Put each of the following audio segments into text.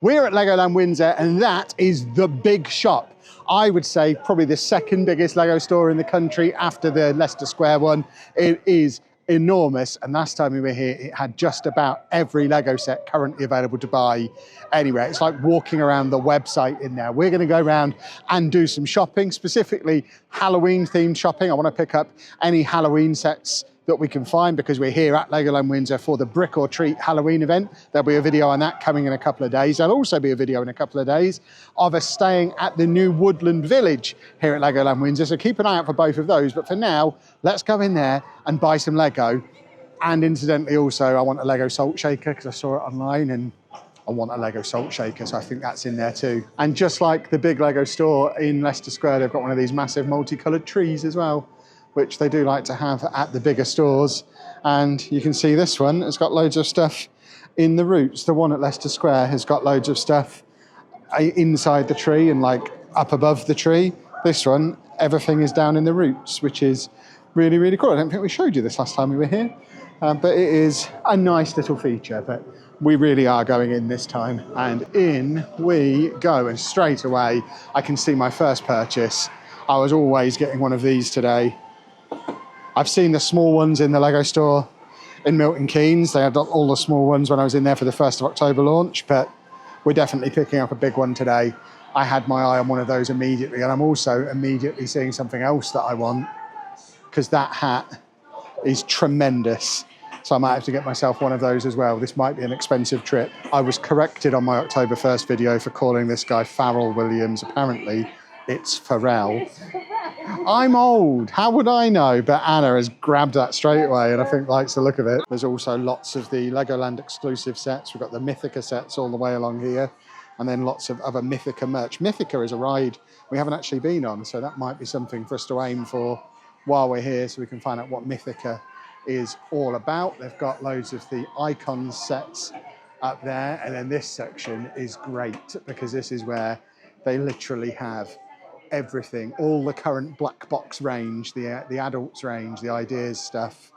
We're at Legoland Windsor, and that is the big shop. I would say probably the second biggest Lego store in the country after the Leicester Square one. It is enormous, and last time we were here, it had just about every Lego set currently available to buy anywhere. It's like walking around the website in there. We're going to go around and do some shopping, specifically Halloween-themed shopping. I want to pick up any Halloween sets that we can find because we're here at Legoland Windsor for the Brick or Treat Halloween event. There'll be a video on that coming in a couple of days. There'll also be a video in a couple of days of us staying at the new Woodland Village here at Legoland Windsor. So keep an eye out for both of those. But for now, let's go in there and buy some Lego. And incidentally also, I want a Lego salt shaker because I saw it online and I want a Lego salt shaker, so I think that's in there too. And just like the big Lego store in Leicester Square, they've got one of these massive multicoloured trees as well, which they do like to have at the bigger stores. And you can see this one, it's got loads of stuff in the roots. The one at Leicester Square has got loads of stuff inside the tree and like up above the tree. This one, everything is down in the roots, which is really, really cool. I don't think we showed you this last time we were here, but it is a nice little feature. But we really are going in this time, and in we go. And straight away, I can see my first purchase. I was always getting one of these today. I've seen the small ones in the Lego store in Milton Keynes. They had all the small ones when I was in there for the 1st of October launch, but we're definitely picking up a big one today. I had my eye on one of those immediately, and I'm also immediately seeing something else that I want, because that hat is tremendous. So I might have to get myself one of those as well. This might be an expensive trip. I was corrected on my October 1st video for calling this guy Pharrell Williams. Apparently, it's Pharrell. I'm old, how would I know? But Anna has grabbed that straight away and I think likes the look of it. There's also lots of the Legoland exclusive sets. We've got the Mythica sets all the way along here, and then lots of other Mythica merch. Mythica is a ride we haven't actually been on, so that might be something for us to aim for while we're here, so we can find out what Mythica is all about. They've got loads of the icons sets up there, and then this section is great because this is where they literally have everything, all the current black box range, the adults range, the ideas stuff,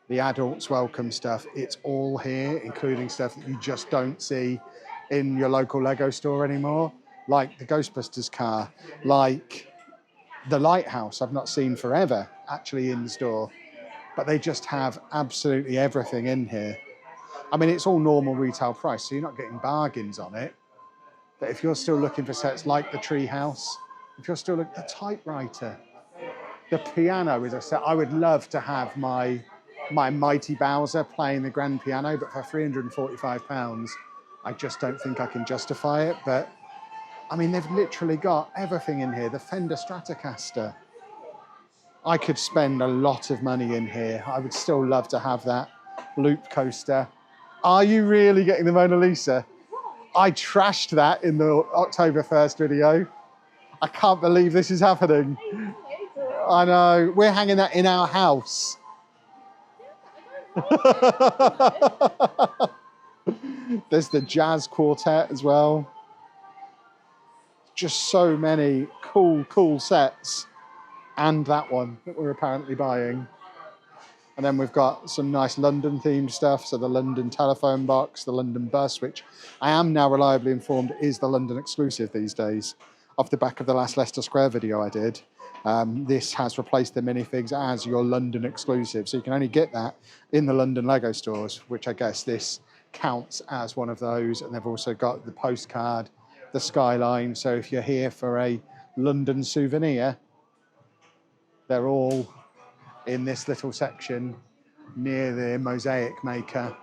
the adults welcome stuff. It's all here, including stuff that you just don't see in your local Lego store anymore, like the Ghostbusters car, like the lighthouse I've not seen forever actually in the store, but they just have absolutely everything in here. I mean, it's all normal retail price, so you're not getting bargains on it. But if you're still looking for sets like the treehouse, if you're still looking at the typewriter, the piano is a set. I would love to have my Mighty Bowser playing the grand piano, but for £345, I just don't think I can justify it. But I mean, they've literally got everything in here. The Fender Stratocaster. I could spend a lot of money in here. I would still love to have that loop coaster. Are you really getting the Mona Lisa? I trashed that in the October 1st video. I can't believe this is happening. I know, we're hanging that in our house. There's the jazz quartet as well. Just so many cool sets. And that one that we're apparently buying. And then we've got some nice London themed stuff. So the London telephone box, the London bus, which I am now reliably informed is the London exclusive these days. Off the back of the last Leicester Square video I did, this has replaced the minifigs as your London exclusive. So you can only get that in the London Lego stores, which I guess this counts as one of those. And they've also got the postcard, the skyline. So if you're here for a London souvenir, they're all in this little section near the mosaic maker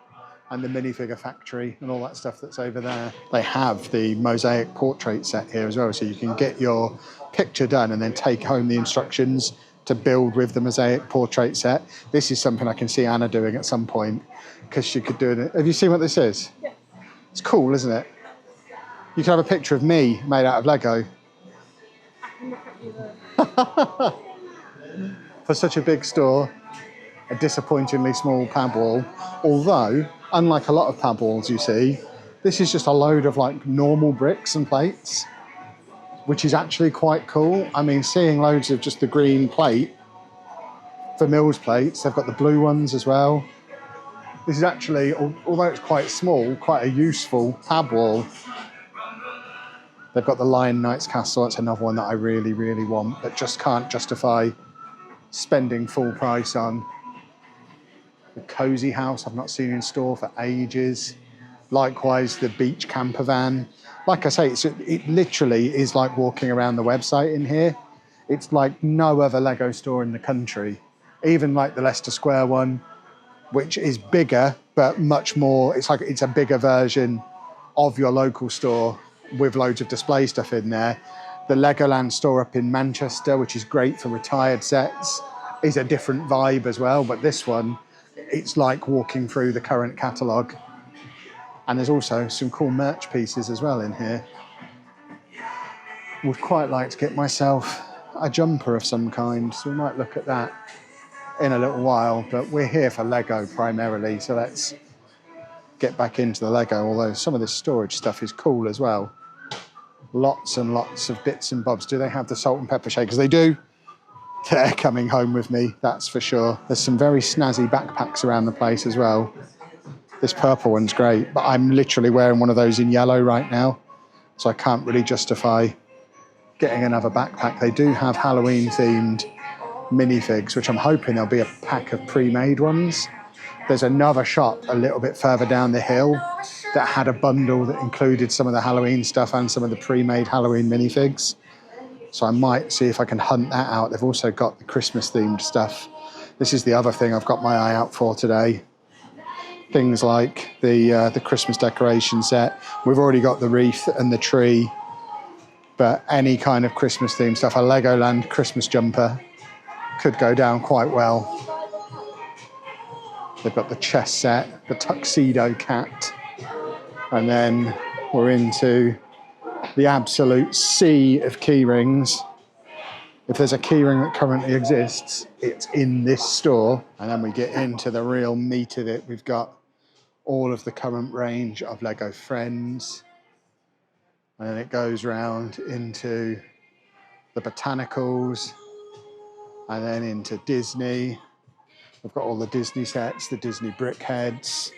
and the minifigure factory and all that stuff that's over there. They have the mosaic portrait set here as well, so you can get your picture done and then take home the instructions to build with the mosaic portrait set. This is something I can see Anna doing at some point, because she could do it. Have you seen what this is? Yeah. It's cool, isn't it? You can have a picture of me made out of Lego. I can look at you there. For such a big store, a disappointingly small pad wall, although, unlike a lot of pad walls you see, this is just a load of like normal bricks and plates, which is actually quite cool. I mean, seeing loads of just the green plate for Mills plates, they've got the blue ones as well. This is actually, although it's quite small, quite a useful tab wall. They've got the Lion Knight's Castle. That's another one that I really, really want, but just can't justify spending full price on. The Cozy House I've not seen in store for ages. Likewise, the beach camper van. Like I say, it literally is like walking around the website in here. It's like no other Lego store in the country. Even like the Leicester Square one, which is bigger, but much more, it's a bigger version of your local store with loads of display stuff in there. The Legoland store up in Manchester, which is great for retired sets, is a different vibe as well. But this one, it's like walking through the current catalogue. And there's also some cool merch pieces as well in here. Would quite like to get myself a jumper of some kind, so we might look at that in a little while, but we're here for Lego primarily, so let's get back into the Lego, although some of this storage stuff is cool as well. Lots and lots of bits and bobs. Do they have the salt and pepper shakers? They do. They're coming home with me, that's for sure. There's some very snazzy backpacks around the place as well. This purple one's great, but I'm literally wearing one of those in yellow right now, so I can't really justify getting another backpack. They do have Halloween themed minifigs, which I'm hoping there'll be a pack of pre-made ones. There's another shop a little bit further down the hill that had a bundle that included some of the Halloween stuff and some of the pre-made Halloween minifigs. So I might see if I can hunt that out. They've also got the Christmas themed stuff. This is the other thing I've got my eye out for today. Things like the Christmas decoration set. We've already got the wreath and the tree, but any kind of Christmas themed stuff, a Legoland Christmas jumper could go down quite well. They've got the chess set, the tuxedo cat, and then we're into the absolute sea of key rings. If there's a key ring that currently exists, it's in this store. And then we get into the real meat of it. We've got all of the current range of Lego Friends. And then it goes round into the botanicals, and then into Disney. We've got all the Disney sets, the Disney brickheads,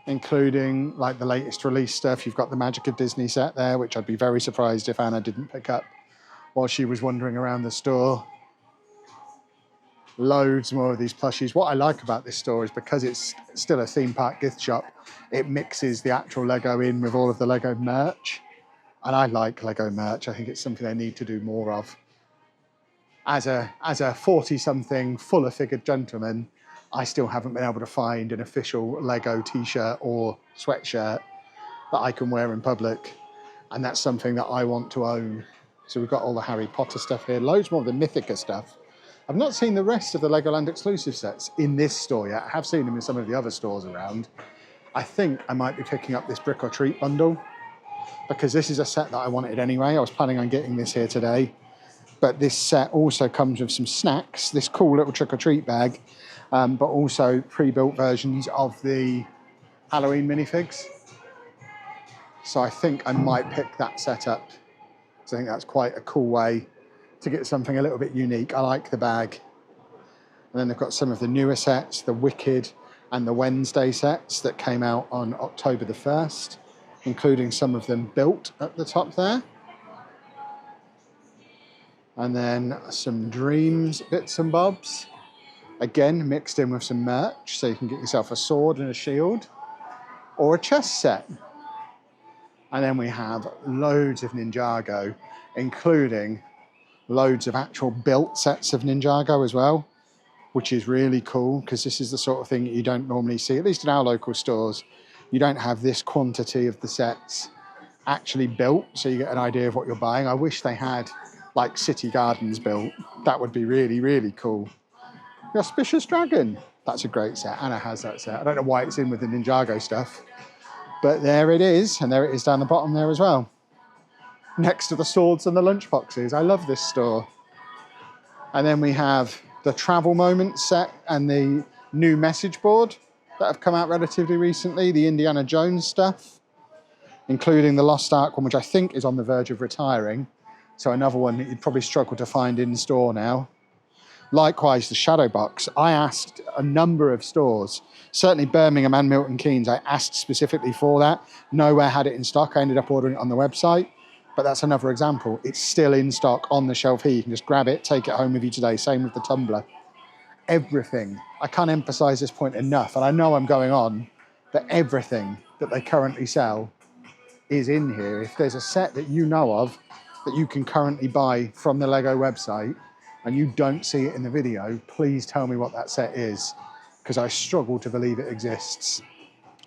including like the latest release stuff. You've got the Magic of Disney set there, which I'd be very surprised if Anna didn't pick up while she was wandering around the store. Loads more of these plushies. What I like about this store is because it's still a theme park gift shop, it mixes the actual Lego in with all of the Lego merch. And I like Lego merch. I think it's something they need to do more of. As a 40-something fuller-figured gentleman, I still haven't been able to find an official Lego t-shirt or sweatshirt that I can wear in public. And that's something that I want to own. So we've got all the Harry Potter stuff here, loads more of the Mythica stuff. I've not seen the rest of the Legoland exclusive sets in this store yet. I have seen them in some of the other stores around. I think I might be picking up this Brick or Treat bundle, because this is a set that I wanted anyway. I was planning on getting this here today. But this set also comes with some snacks, this cool little trick-or-treat bag, but also pre-built versions of the Halloween minifigs. So I think I might pick that set up. So I think that's quite a cool way to get something a little bit unique. I like the bag. And then they've got some of the newer sets, the Wicked and the Wednesday sets that came out on October the 1st, including some of them built at the top there. And then some Dreams bits and bobs. Again, mixed in with some merch, so you can get yourself a sword and a shield, or a chess set. And then we have loads of Ninjago, including loads of actual built sets of Ninjago as well, which is really cool, because this is the sort of thing that you don't normally see, at least in our local stores. You don't have this quantity of the sets actually built, so you get an idea of what you're buying. I wish they had like City Gardens built. That would be really, really cool. The Auspicious Dragon. That's a great set. Anna has that set. I don't know why it's in with the Ninjago stuff, but there it is. And there it is down the bottom there as well, next to the swords and the lunchboxes. I love this store. And then we have the Travel Moments set and the new message board that have come out relatively recently, the Indiana Jones stuff, including the Lost Ark one, which I think is on the verge of retiring. So another one that you'd probably struggle to find in store now. Likewise, the shadow box. I asked a number of stores, certainly Birmingham and Milton Keynes, I asked specifically for that. Nowhere had it in stock. I ended up ordering it on the website. But that's another example. It's still in stock on the shelf here. You can just grab it, take it home with you today. Same with the tumbler. Everything. I can't emphasize this point enough, and I know I'm going on, but everything that they currently sell is in here. If there's a set that you know of that you can currently buy from the Lego website and you don't see it in the video, please tell me what that set is, because I struggle to believe it exists.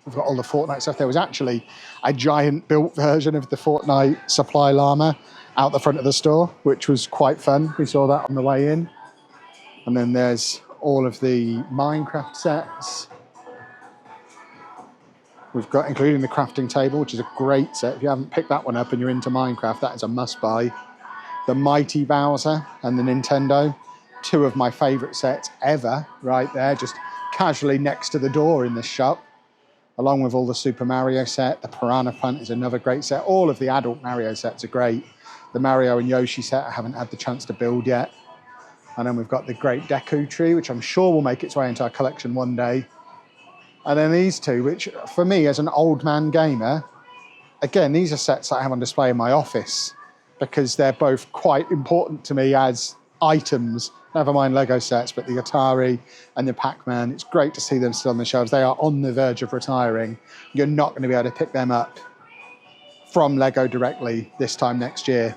We've got all the Fortnite stuff. There was actually a giant built version of the Fortnite supply llama out the front of the store, which was quite fun. We saw that on the way in. And then there's all of the Minecraft sets. We've got, including the crafting table, which is a great set. If you haven't picked that one up and you're into Minecraft, that is a must buy. The Mighty Bowser and the Nintendo, two of my favorite sets ever, right there, just casually next to the door in this shop. Along with all the Super Mario set. The Piranha Plant is another great set. All of the adult Mario sets are great. The Mario and Yoshi set I haven't had the chance to build yet. And then we've got the Great Deku Tree, which I'm sure will make its way into our collection one day. And then these two, which for me as an old man gamer, again, these are sets that I have on display in my office because they're both quite important to me as items. Never mind Lego sets, but the Atari and the Pac-Man, it's great to see them still on the shelves. They are on the verge of retiring. You're not going to be able to pick them up from Lego directly this time next year.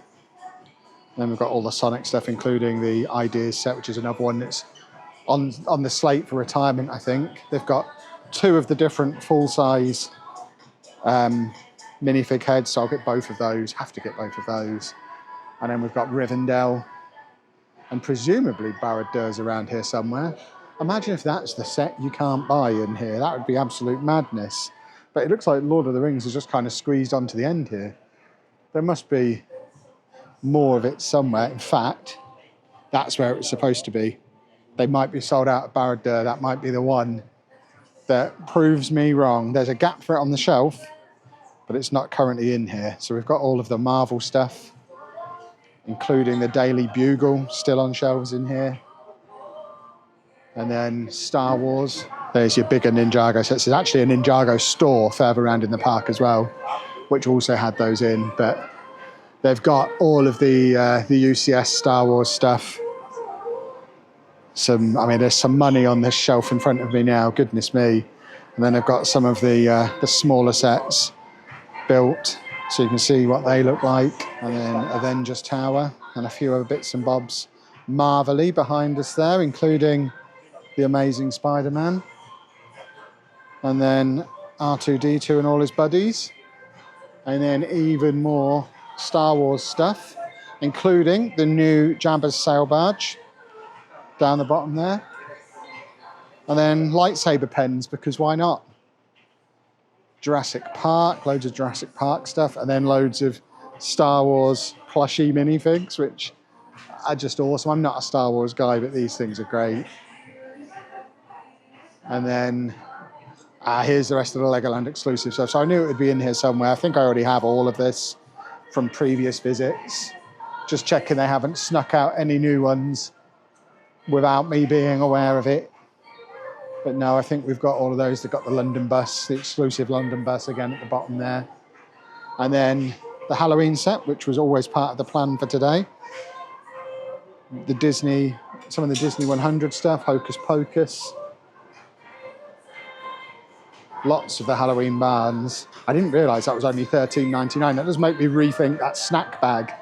Then we've got all the Sonic stuff, including the Ideas set, which is another one that's on the slate for retirement, I think. They've got two of the different full-size minifig heads, so I'll get both of those, have to get both of those. And then we've got Rivendell, and presumably Barad-dûr's around here somewhere. Imagine if that's the set you can't buy in here. That would be absolute madness. But it looks like Lord of the Rings is just kind of squeezed onto the end here. There must be more of it somewhere. In fact, that's where it's supposed to be. They might be sold out at Barad-dûr. That might be the one that proves me wrong. There's a gap for it on the shelf, but it's not currently in here. So we've got all of the Marvel stuff, including the Daily Bugle, still on shelves in here. And then Star Wars. There's your bigger Ninjago sets. There's actually a Ninjago store further around in the park as well, which also had those in. But they've got all of the UCS Star Wars stuff. There's some money on this shelf in front of me now, goodness me. And then I've got some of the smaller sets built, so you can see what they look like. And then Avengers Tower and a few other bits and bobs. Marvelly behind us there, including the Amazing Spider-Man. And then R2-D2 and all his buddies. And then even more Star Wars stuff, including the new Jabba's sail barge down the bottom there. And then lightsaber pens, because why not? Jurassic Park, loads of Jurassic Park stuff, and then loads of Star Wars plushie minifigs, which are just awesome. I'm not a Star Wars guy, but these things are great. And then here's the rest of the Legoland exclusive stuff. So I knew it would be in here somewhere. I think I already have all of this from previous visits. Just checking they haven't snuck out any new ones without me being aware of it. But no, I think we've got all of those. They've got the London bus, the exclusive London bus again at the bottom there. And then the Halloween set, which was always part of the plan for today. Some of the Disney 100 stuff, Hocus Pocus. Lots of the Halloween bands. I didn't realise that was only $13.99. That does make me rethink that snack bag,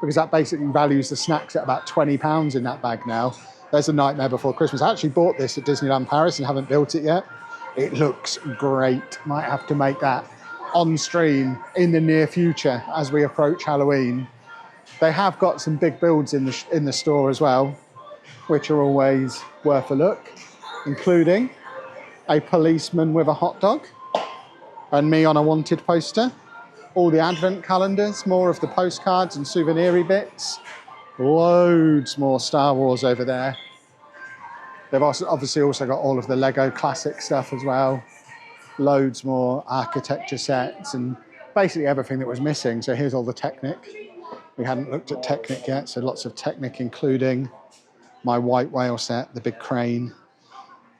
because that basically values the snacks at about £20 in that bag now. There's a Nightmare Before Christmas. I actually bought this at Disneyland Paris and haven't built it yet. It looks great. Might have to make that on stream in the near future as we approach Halloween. They have got some big builds in the store as well, which are always worth a look, including a policeman with a hot dog and me on a wanted poster. All the advent calendars, more of the postcards and souvenir-y bits. Loads more Star Wars over there. They've obviously also got all of the Lego classic stuff as well. Loads more architecture sets and basically everything that was missing. So here's all the Technic. We hadn't looked at Technic yet, so lots of Technic, including my white whale set, the big crane,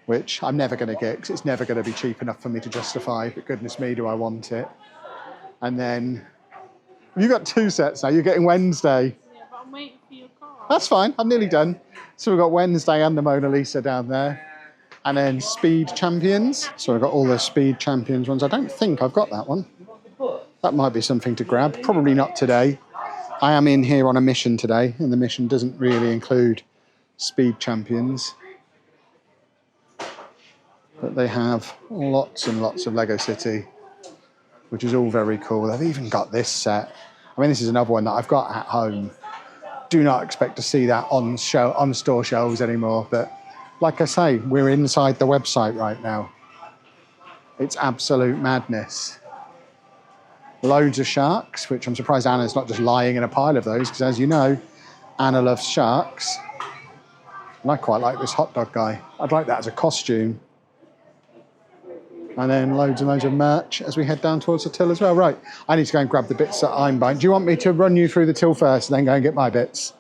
which I'm never going to get because it's never going to be cheap enough for me to justify, but goodness me, do I want it. And then, you got 2 sets now, you're getting Wednesday. Yeah, but I'm waiting for your car. That's fine, I'm nearly done. So we've got Wednesday and the Mona Lisa down there. And then Speed Champions. So I've got all the Speed Champions ones. I don't think I've got that one. That might be something to grab. Probably not today. I am in here on a mission today, and the mission doesn't really include Speed Champions. But they have lots and lots of Lego City, which is all very cool. They've even got this set. I mean, this is another one that I've got at home. Do not expect to see that on store shelves anymore, but like I say, we're inside the website right now. It's absolute madness. Loads of sharks, which I'm surprised Anna's not just lying in a pile of those, because as you know, Anna loves sharks. And I quite like this hot dog guy. I'd like that as a costume. And then loads and loads of merch as we head down towards the till as well. Right, I need to go and grab the bits that I'm buying. Do you want me to run you through the till first and then go and get my bits?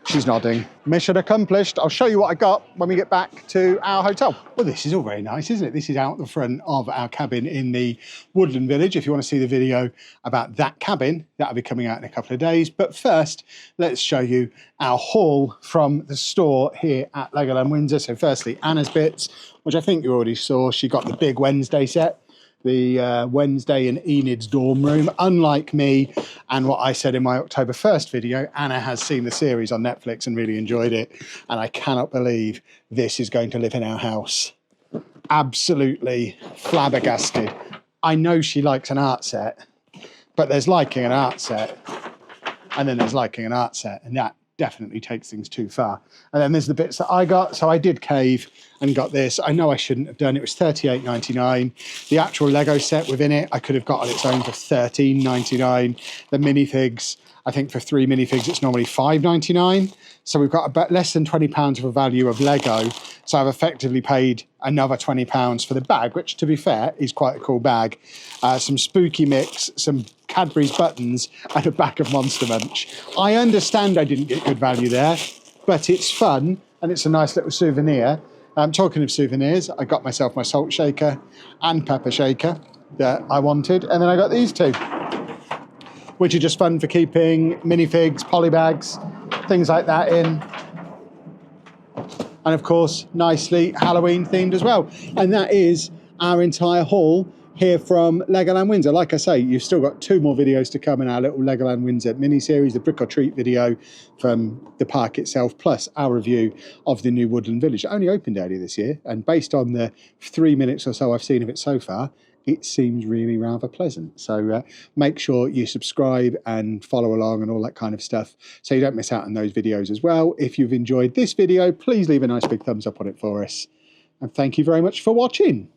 She's nodding. Mission accomplished. I'll show you what I got when we get back to our hotel. Well, this is all very nice, isn't it? This is out the front of our cabin in the Woodland Village. If you want to see the video about that cabin, that'll be coming out in a couple of days. But first, let's show you our haul from the store here at Legoland Windsor. So firstly, Anna's bits, which I think you already saw. She got the big Wednesday set. The Wednesday in Enid's dorm room. Unlike me and what I said in my October 1st video, Anna has seen the series on Netflix and really enjoyed it. And I cannot believe this is going to live in our house. Absolutely flabbergasted. I know she likes an art set, but there's liking an art set and then there's liking an art set, and that definitely takes things too far. And then there's the bits that I got. So I did cave and got this. I know I shouldn't have done. It was $38.99. The actual Lego set within it, I could have got on its own for $13.99. The minifigs, I think for 3 minifigs, it's normally $5.99. So we've got about less than £20 of a value of Lego. So I've effectively paid another £20 for the bag, which to be fair is quite a cool bag. Some Spooky Mix, some Cadbury's buttons and a bag of Monster Munch. I understand I didn't get good value there, but it's fun and it's a nice little souvenir. Talking of souvenirs, I got myself my salt shaker and pepper shaker that I wanted, and then I got these 2, which are just fun for keeping minifigs, polybags, things like that in. And of course, nicely Halloween themed as well. And that is our entire haul here from Legoland Windsor. Like I say, you've still got 2 more videos to come in our little Legoland Windsor mini-series, the Brick or Treat video from the park itself, plus our review of the new Woodland Village. It only opened earlier this year, and based on the 3 minutes or so I've seen of it so far, it seems really rather pleasant. So make sure you subscribe and follow along and all that kind of stuff so you don't miss out on those videos as well. If you've enjoyed this video, please leave a nice big thumbs up on it for us. And thank you very much for watching.